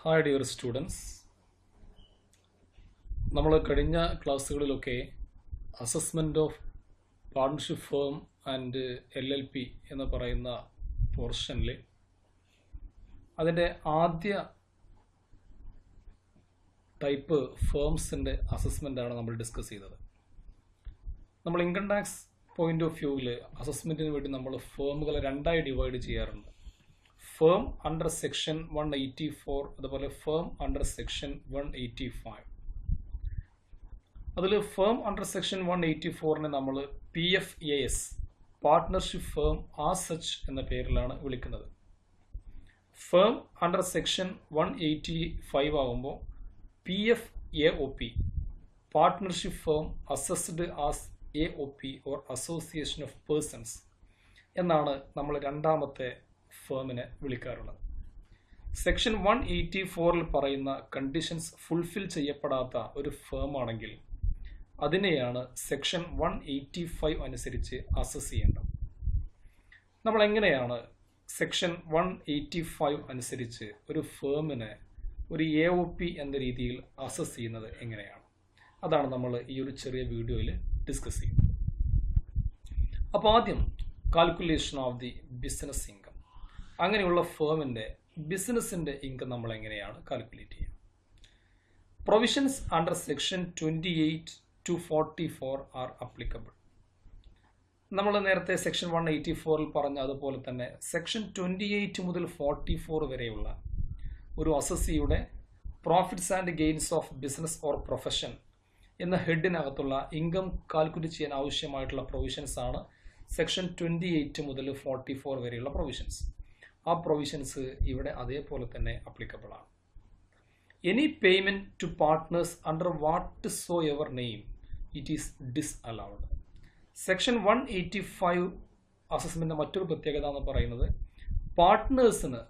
Hi dear students, നമ്മൾ കഴിഞ്ഞ ക്ലാസ്സുകളിലൊക്കെ assessment of partnership firm and LLP എന്ന് പറയുന്ന പോർഷനിൽ അതിൻ്റെ ആദ്യ ടൈപ്പ് ഫേംസിൻ്റെ അസസ്മെൻ്റാണ് നമ്മൾ ഡിസ്കസ് ചെയ്തത്. നമ്മൾ ഇൻകം ടാക്സ് പോയിൻ്റ് ഓഫ് വ്യൂവിൽ അസസ്മെൻറ്റിന് വേണ്ടി നമ്മൾ ഫേമുകളെ രണ്ടായി ഡിവൈഡ് ചെയ്യാറുണ്ട്. ഫേം അണ്ടർ സെക്ഷൻ 184 അതുപോലെ ഫേം അണ്ടർ സെക്ഷൻ 185. അതിൽ ഫേം അണ്ടർ സെക്ഷൻ 184നെ നമ്മൾ PFAS partnership firm as such എന്ന പേരിലാണ് വിളിക്കുന്നത്. ഫേം അണ്ടർ സെക്ഷൻ 185 ആകുമ്പോൾ PFAOP partnership firm assessed as AOP or association of persons എന്നാണ് നമ്മൾ രണ്ടാമത്തെ ഫേമിനെ വിളിക്കാറുള്ളത്. സെക്ഷൻ 184 പറയുന്ന കണ്ടീഷൻസ് ഫുൾഫിൽ ചെയ്യപ്പെടാത്ത ഒരു ഫേം ആണെങ്കിൽ അതിനെയാണ് സെക്ഷൻ 185 അനുസരിച്ച് അസസ് ചെയ്യേണ്ടത്. നമ്മൾ എങ്ങനെയാണ് സെക്ഷൻ 185 അനുസരിച്ച് ഒരു ഫേമിനെ ഒരു AOP എന്ന രീതിയിൽ അസസ് ചെയ്യുന്നത് എങ്ങനെയാണ്? അതാണ് നമ്മൾ ഈ ഒരു ചെറിയ വീഡിയോയിൽ ഡിസ്കസ് ചെയ്യുന്നത്. അപ്പോൾ ആദ്യം calculation of the business income. അങ്ങനെയുള്ള ഫേമിൻ്റെ ബിസിനസ്സിൻ്റെ ഇൻകം നമ്മൾ എങ്ങനെയാണ് കാൽക്കുലേറ്റ് ചെയ്യുക? Provisions under section 28 to 44 are applicable. നമ്മൾ നേരത്തെ സെക്ഷൻ 184 പറഞ്ഞ അതുപോലെ തന്നെ സെക്ഷൻ 28 മുതൽ 44 വരെയുള്ള ഒരു അസസിയുടെ profits and gains of business or profession എന്ന ഹെഡിനകത്തുള്ള ഇൻകം കാൽക്കുലേറ്റ് ചെയ്യാൻ ആവശ്യമായിട്ടുള്ള പ്രൊവിഷൻസ് ആണ് സെക്ഷൻ 28 മുതൽ 44 വരെയുള്ള പ്രൊവിഷൻസ്. ആ പ്രൊവിഷൻസ് ഇവിടെ അതേപോലെ തന്നെ അപ്ലിക്കബിൾ ആണ്. Any payment to partners under whatsoever name it is disallowed. Section 185 assessment മറ്റൊരു പ്രത്യേകത എന്ന് പറയുന്നത് പാർട്ട്നേഴ്സിന്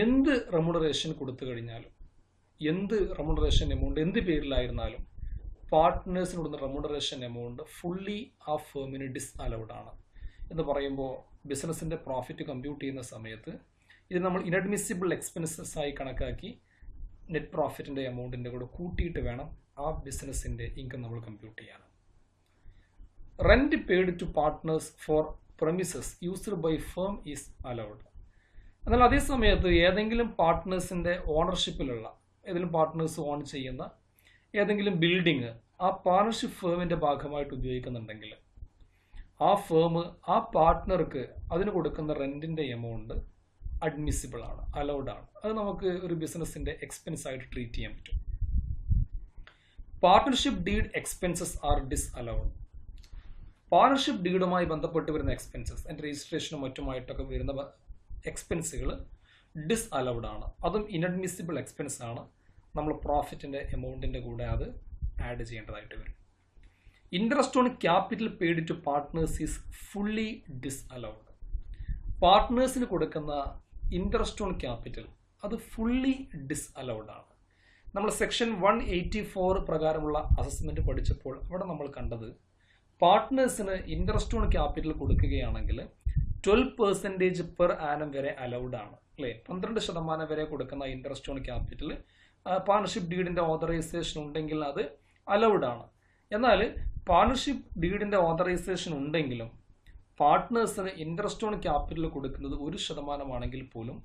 എന്ത് റെമ്യൂണറേഷൻ കൊടുത്തു കഴിഞ്ഞാലും, എന്ത് റെമ്യൂണറേഷൻ എമൗണ്ട് എന്ത് പേരിലായിരുന്നാലും പാർട്ട്നേഴ്സിന് കൊടുക്കുന്ന റെമ്യൂണറേഷൻ എമൗണ്ട് ഫുള്ളി ആ ഫേമിന് ഡിസ്അലൗഡ് ആണ് എന്ന് പറയുമ്പോൾ ബിസിനസ്സിൻ്റെ പ്രോഫിറ്റ് കമ്പ്യൂട്ട് ചെയ്യുന്ന സമയത്ത് ഇത് നമ്മൾ ഇനഡ്മിസിബിൾ എക്സ്പെൻസസ് ആയി കണക്കാക്കി നെറ്റ് പ്രോഫിറ്റിൻ്റെ എമൗണ്ടിൻ്റെ കൂടെ കൂട്ടിയിട്ട് വേണം ആ ബിസിനസ്സിൻ്റെ ഇൻകം നമ്മൾ കമ്പ്യൂട്ട് ചെയ്യാൻ. Rent paid to partners for premises used by firm is allowed. എന്നാൽ അതേ സമയത്ത് ഏതെങ്കിലും പാർട്ട്നേഴ്സിൻ്റെ ഓണർഷിപ്പിലുള്ള ഏതെങ്കിലും പാർട്ട്നേഴ്സ് ഓൺ ചെയ്യുന്ന ഏതെങ്കിലും ബിൽഡിങ് ആ പാർട്ണർഷിപ്പ് ഫേമിൻ്റെ ഭാഗമായിട്ട് ഉപയോഗിക്കുന്നുണ്ടെങ്കിൽ ആ ഫേം ആ പാർട്ട്ണർക്ക് അതിന് കൊടുക്കുന്ന റെൻറ്റിൻ്റെ എമൗണ്ട് അഡ്മിസിബിൾ ആണ്, അലൗഡ് ആണ്. അത് നമുക്ക് ഒരു ബിസിനസ്സിൻ്റെ എക്സ്പെൻസ് ആയിട്ട് ട്രീറ്റ് ചെയ്യാൻ പറ്റും. Partnership deed expenses are disallowed. Partnership ഡീഡുമായി ബന്ധപ്പെട്ട് വരുന്ന എക്സ്പെൻസസ് അതിൻ്റെ രജിസ്ട്രേഷനും മറ്റുമായിട്ടൊക്കെ വരുന്ന എക്സ്പെൻസുകൾ ഡിസ്അലൗഡ് ആണ്. അതും ഇനഡ്മിസിബിൾ എക്സ്പെൻസ് ആണ്. നമ്മൾ പ്രോഫിറ്റിൻ്റെ എമൗണ്ടിൻ്റെ കൂടെ അത് ആഡ് ചെയ്യേണ്ടതായിട്ട് വരും. Interest on capital paid to partners is fully disallowed. പാർട്ട്നേഴ്സിന് കൊടുക്കുന്ന ഇൻട്രസ്റ്റ് ഓൺ ക്യാപിറ്റൽ അത് ഫുള്ളി ഡിസ്അലൗഡ് ആണ്. നമ്മൾ സെക്ഷൻ 184 പ്രകാരമുള്ള അസസ്മെൻറ്റ് പഠിച്ചപ്പോൾ അവിടെ നമ്മൾ കണ്ടത് പാർട്ട്നേഴ്സിന് ഇൻട്രസ്റ്റ് ഓൺ ക്യാപിറ്റൽ കൊടുക്കുകയാണെങ്കിൽ 12% പെർ ആനം വരെ അലൗഡ് ആണ്, അല്ലേ? 12% വരെ കൊടുക്കുന്ന ഇൻട്രസ്റ്റ് ഓൺ ക്യാപിറ്റൽ പാർട്ണർഷിപ്പ് ഡീഡിൻ്റെ ഓതറൈസേഷൻ ഉണ്ടെങ്കിൽ അത് അലൗഡ് ആണ്. എന്നാൽ പാർട്ണർഷിപ്പ് ഡീഡിൻ്റെ ഓതറൈസേഷൻ ഉണ്ടെങ്കിലും പാർട്ട്നേഴ്സിന് ഇൻട്രസ്റ്റ് ഓൺ ക്യാപിറ്റൽ കൊടുക്കുന്നത് 1% പോലും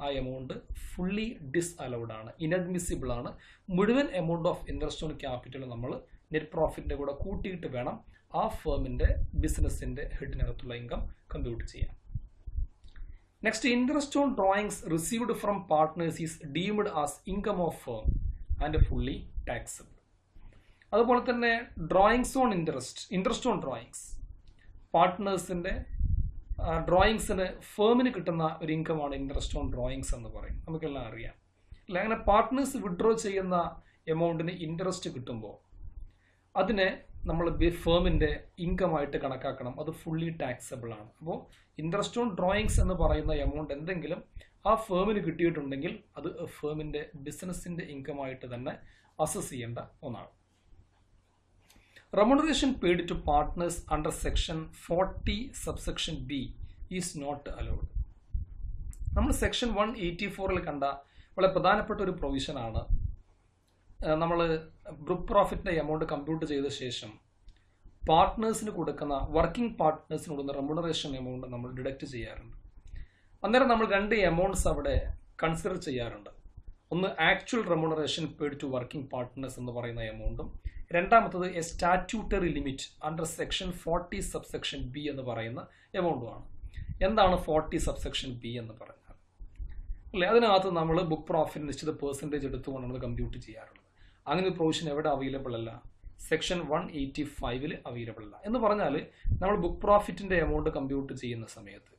ആ എമൗണ്ട് ഫുള്ളി ഡിസ്അലൗഡ് ആണ്, ഇനഡ്മിസിബിൾ ആണ്. മുഴുവൻ amount of interest on capital നമ്മൾ നെറ്റ് പ്രോഫിറ്റിൻ്റെ കൂടെ കൂട്ടിയിട്ട് വേണം ആ ഫേമിൻ്റെ ബിസിനസ്സിൻ്റെ ഹെഡിനകത്തുള്ള ഇൻകം കമ്പ്യൂട്ട് ചെയ്യാൻ. Next, interest on drawings received from partners is deemed as income of firm and fully taxable. അതുപോലെ തന്നെ drawings on interest on drawings പാർട്ട്നേഴ്സിൻ്റെ ഡ്രോയിങ്സിന് ഫേമിന് കിട്ടുന്ന ഒരു ഇൻകമാണ് ഇൻട്രസ്റ്റ് ഓൺ ഡ്രോയിങ്സ് എന്ന് പറയും. നമുക്കെല്ലാം അറിയാം, അല്ല? അങ്ങനെ പാർട്ട്നേഴ്സ് വിഡ്രോ ചെയ്യുന്ന എമൗണ്ടിന് ഇൻട്രസ്റ്റ് കിട്ടുമ്പോൾ അതിനെ നമ്മൾ ഫേമിൻ്റെ ഇൻകമായിട്ട് കണക്കാക്കണം. അത് ഫുള്ളി ടാക്സബിൾ ആണ്. അപ്പോൾ ഇൻട്രസ്റ്റ് ഓൺ ഡ്രോയിങ്സ് എന്ന് പറയുന്ന എമൗണ്ട് എന്തെങ്കിലും ആ ഫേമിന് കിട്ടിയിട്ടുണ്ടെങ്കിൽ അത് ഫേമിൻ്റെ ബിസിനസ്സിൻ്റെ ഇൻകമായിട്ട് തന്നെ അസസ് ചെയ്യേണ്ട ഒന്നാണ്. Remuneration paid to partners under section 40 subsection B is not allowed. നമ്മൾ സെക്ഷൻ 184 കണ്ട വളരെ പ്രധാനപ്പെട്ട ഒരു പ്രൊവിഷനാണ്. നമ്മൾ ഗ്രൂപ്പ് പ്രോഫിറ്റിൻ്റെ എമൗണ്ട് കമ്പ്യൂട്ട് ചെയ്ത ശേഷം പാർട്ട്നേഴ്സിന് കൊടുക്കുന്ന വർക്കിംഗ് പാർട്ട്നേഴ്സിന് കൊടുക്കുന്ന റെമ്യൂണറേഷൻ എമൗണ്ട് നമ്മൾ ഡിഡക്റ്റ് ചെയ്യാറുണ്ട്. അന്നേരം നമ്മൾ രണ്ട് എമൗണ്ട്സ് അവിടെ കൺസിഡർ ചെയ്യാറുണ്ട്. ഒന്ന് actual remuneration paid to working partners എന്ന് പറയുന്ന എമൗണ്ടും, രണ്ടാമത്തത് a statutory limit under section 40 subsection B എന്ന് പറയുന്ന എമൗണ്ടുമാണ്. എന്താണ് 40 സബ്സെക്ഷൻ ബി എന്ന് പറഞ്ഞാൽ? അല്ലേ, അതിനകത്ത് നമ്മൾ ബുക്ക് പ്രോഫിറ്റ് നിശ്ചിത പെർസെൻറ്റേജ് എടുത്തുകൊണ്ടാണ് കമ്പ്യൂട്ട് ചെയ്യാറുള്ളത്. അങ്ങനെ ഒരു പ്രൊവിഷൻ എവിടെ അവൈലബിൾ അല്ല? സെക്ഷൻ 185 അവൈലബിൾ അല്ല. എന്ന് പറഞ്ഞാൽ നമ്മൾ ബുക്ക് പ്രോഫിറ്റിൻ്റെ എമൗണ്ട് കമ്പ്യൂട്ട് ചെയ്യുന്ന സമയത്ത്,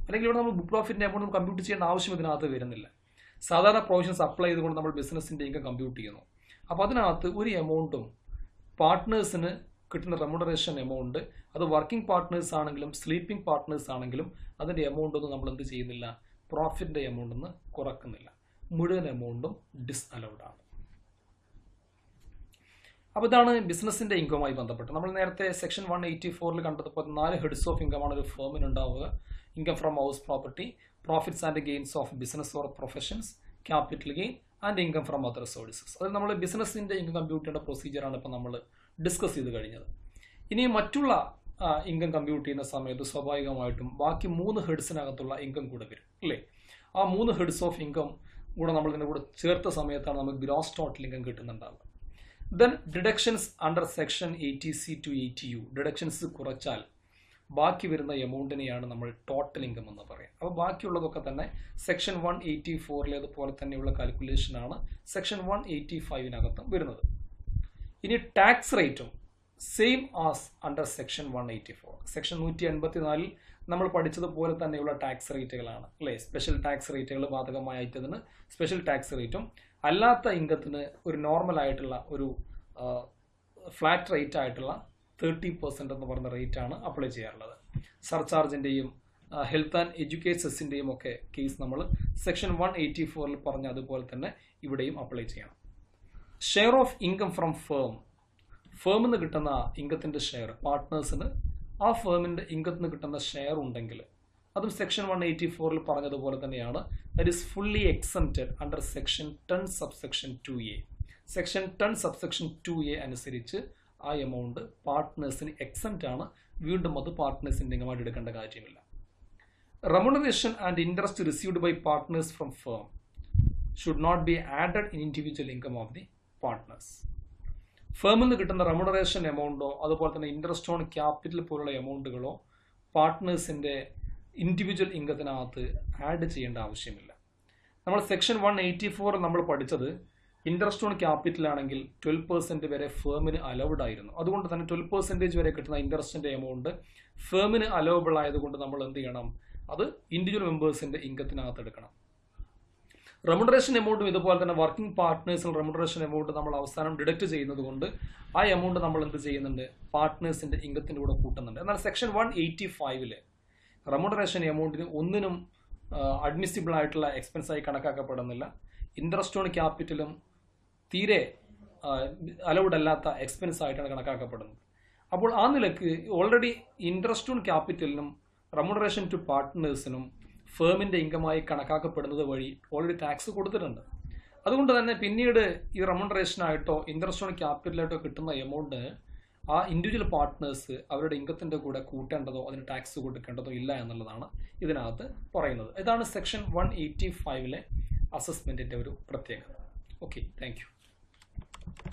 അല്ലെങ്കിൽ ഇവിടെ നമ്മൾ ബുക്ക് പ്രോഫിറ്റിൻ്റെ എമൗണ്ട് കമ്പ്യൂട്ട് ചെയ്യേണ്ട ആവശ്യം ഇതിനകത്ത് വരുന്നില്ല. സാധാരണ പ്രൊവിഷൻസ് അപ്ലൈ ചെയ്തുകൊണ്ട് നമ്മൾ ബിസിനസ്സിൻ്റെ ഇൻകം കമ്പ്യൂട്ട് ചെയ്യുന്നു. അപ്പോൾ അതിനകത്ത് ഒരു എമൗണ്ടും പാർട്ട്നേഴ്സിന് കിട്ടുന്ന റെമ്യൂണറേഷൻ എമൗണ്ട്, അത് വർക്കിംഗ് പാർട്ട്നേഴ്സ് ആണെങ്കിലും സ്ലീപ്പിംഗ് പാർട്ട്നേഴ്സ് ആണെങ്കിലും അതിൻ്റെ എമൗണ്ട് ഒന്നും നമ്മൾ എന്ത് ചെയ്യുന്നില്ല? പ്രോഫിറ്റിൻ്റെ എമൗണ്ട് ഒന്ന് കുറക്കുന്നില്ല. മുഴുവൻ എമൗണ്ടും ഡിസ്അലൗഡ് ആണ്. അപ്പോൾ ഇതാണ് ബിസിനസ്സിൻ്റെ ഇൻകവുമായി ബന്ധപ്പെട്ട്. നമ്മൾ നേരത്തെ സെക്ഷൻ 184 കണ്ടപ്പോൾ 4 ഹെഡ്സ് ഓഫ് ഇൻകമാണ് ഒരു ഫേമിന് ഉണ്ടാവുക. Income from house property, profits and gains of business or professions, capital gain and income from other sources. അത് നമ്മൾ ബിസിനസ്സിൻ്റെ ഇൻകം കമ്പ്യൂട്ട് ചെയ്യേണ്ട പ്രൊസീജിയറാണ് ഇപ്പോൾ നമ്മൾ ഡിസ്കസ് ചെയ്ത് കഴിഞ്ഞത്. ഇനി മറ്റുള്ള ഇൻകം കമ്പ്യൂട്ട് ചെയ്യുന്ന സമയത്ത് സ്വാഭാവികമായിട്ടും ബാക്കി 3 ഹെഡ്സിനകത്തുള്ള ഇൻകം കൂടെ വരും, അല്ലേ? ആ 3 ഹെഡ്സ് ഓഫ് ഇൻകം കൂടെ നമ്മൾ ഇതിൻ്റെ കൂടെ ചേർത്ത സമയത്താണ് നമുക്ക് ഗ്രോസ് ടോട്ടൽ ഇൻകം കിട്ടുന്നുണ്ടാവുക. Then deductions under section 80C to 80U, deductions കുറച്ചാൽ ബാക്കി വരുന്ന എമൗണ്ടിനെയാണ് നമ്മൾ ടോട്ടൽ ഇൻകം എന്ന് പറയാം. അപ്പോൾ ബാക്കിയുള്ളതൊക്കെ തന്നെ സെക്ഷൻ 184 തന്നെയുള്ള കാൽക്കുലേഷനാണ് സെക്ഷൻ 185 വരുന്നത്. ഇനി ടാക്സ് റേറ്റും same as under section 184. Section 184 നമ്മൾ പഠിച്ചതുപോലെ തന്നെയുള്ള ടാക്സ് റേറ്റുകളാണ്, അല്ലേ? സ്പെഷ്യൽ ടാക്സ് റേറ്റുകൾ ബാധകമായ ഐറ്റത്തിന് സ്പെഷ്യൽ ടാക്സ് റേറ്റും, അല്ലാത്ത ഇൻകത്തിന് ഒരു നോർമൽ ആയിട്ടുള്ള ഒരു ഫ്ലാറ്റ് റേറ്റ് ആയിട്ടുള്ള 30% എന്ന് പറയുന്ന റേറ്റാണ് അപ്ലൈ ചെയ്യാറുള്ളത്. സർചാർജിൻ്റെയും ഹെൽത്ത് ആൻഡ് എഡ്യൂക്കേഷൻ സെസ്സിൻ്റെയും ഒക്കെ കേസ് നമ്മൾ സെക്ഷൻ 184 പറഞ്ഞ അതുപോലെ തന്നെ ഇവിടെയും അപ്ലൈ ചെയ്യണം. ഷെയർ ഓഫ് ഇൻകം ഫ്രം ഫേമിൽ നിന്ന് കിട്ടുന്ന ഇൻകത്തിൻ്റെ ഷെയർ പാർട്ട്നേഴ്സിന് ആ ഫേമിൻ്റെ ഇൻകത്തിന് കിട്ടുന്ന ഷെയർ ഉണ്ടെങ്കിൽ അതും സെക്ഷൻ 184 പറഞ്ഞതുപോലെ തന്നെയാണ്. That is fully exempted under section 10 subsection 2A. Section 10 subsection 2A അനുസരിച്ച് ആ എമൗണ്ട് പാർട്ട്നേഴ്സിന് എക്സംപ്റ്റ് ആണ്. വീണ്ടും അത് പാർട്ട്നേഴ്സിൻ്റെ ഇൻകമായിട്ട് എടുക്കേണ്ട കാര്യമില്ല. Remuneration and interest received by partners from firm should not be added in individual income of the partners. ഫേമിൽ നിന്ന് കിട്ടുന്ന റെമ്യൂണറേഷൻ എമൗണ്ടോ അതുപോലെ തന്നെ ഇൻട്രസ്റ്റ് ഓൺ ക്യാപിറ്റൽ പോലുള്ള എമൗണ്ടുകളോ പാർട്ട്നേഴ്സിൻ്റെ ഇൻഡിവിജ്വൽ ഇൻകത്തിനകത്ത് ആഡ് ചെയ്യേണ്ട ആവശ്യമില്ല. നമ്മൾ സെക്ഷൻ 184 നമ്മൾ പഠിച്ചത് ഇൻട്രസ്റ്റ് ഓൺ ക്യാപിറ്റൽ ആണെങ്കിൽ 12% വരെ ഫേമിന് അലൗഡ് ആയിരുന്നു. അതുകൊണ്ട് തന്നെ 12% വരെ കിട്ടുന്ന ഇൻട്രസ്റ്റിൻ്റെ എമൗണ്ട് ഫേമിന് അലൗബിൾ ആയതുകൊണ്ട് നമ്മൾ എന്ത് ചെയ്യണം? അത് ഇൻഡിവിജ്വൽ മെമ്പേഴ്സിൻ്റെ ഇൻകത്തിനകത്ത് എടുക്കണം. റെമ്യൂണറേഷൻ എമൗണ്ടും ഇതുപോലെ തന്നെ വർക്കിംഗ് പാർട്ട്നേഴ്സിൽ റെമ്യൂണറേഷൻ എമൗണ്ട് നമ്മൾ അവസാനം ഡിഡക്റ്റ് ചെയ്യുന്നത് കൊണ്ട് ആ എമൗണ്ട് നമ്മൾ എന്ത് ചെയ്യുന്നുണ്ട്? പാർട്ട്നേഴ്സിൻ്റെ ഇൻകത്തിൻ്റെ കൂടെ കൂട്ടുന്നുണ്ട്. എന്നാൽ സെക്ഷൻ 185 റെമ്യൂണറേഷൻ എമൗണ്ടിന് ഒന്നിനും അഡ്മിസിബിൾ ആയിട്ടുള്ള എക്സ്പെൻസായി കണക്കാക്കപ്പെടുന്നില്ല. ഇൻട്രസ്റ്റ് ഓൺ ക്യാപിറ്റലും തീരെ അലൗഡ് അല്ലാത്ത എക്സ്പെൻസ് ആയിട്ടാണ് കണക്കാക്കപ്പെടുന്നത്. അപ്പോൾ ആ നിലക്ക് ഓൾറെഡി ഇൻട്രസ്റ്റ് ഓൺ ക്യാപിറ്റലിനും റെമ്യൂണറേഷൻ ടു പാർട്ട്നേഴ്സിനും ഫേമിൻ്റെ ഇൻകമായി കണക്കാക്കപ്പെടുന്നത് വഴി ഓൾറെഡി ടാക്സ് കൊടുത്തിട്ടുണ്ട്. അതുകൊണ്ട് തന്നെ പിന്നീട് ഈ റെമ്യൂണറേഷനായിട്ടോ ഇൻട്രസ്റ്റ് ഓൺ ക്യാപിറ്റലായിട്ടോ കിട്ടുന്ന എമൗണ്ട് ആ ഇൻഡിവിജ്വൽ പാർട്ട്നേഴ്സ് അവരുടെ ഇൻകത്തിൻ്റെ കൂടെ കൂട്ടേണ്ടതോ അതിന് ടാക്സ് കൊടുക്കേണ്ടതോ ഇല്ല എന്നുള്ളതാണ് ഇതിനകത്ത് പറയുന്നത്. ഇതാണ് സെക്ഷൻ 185 അസസ്മെൻറ്റിൻ്റെ ഒരു പ്രത്യേകത. Okay, thank you.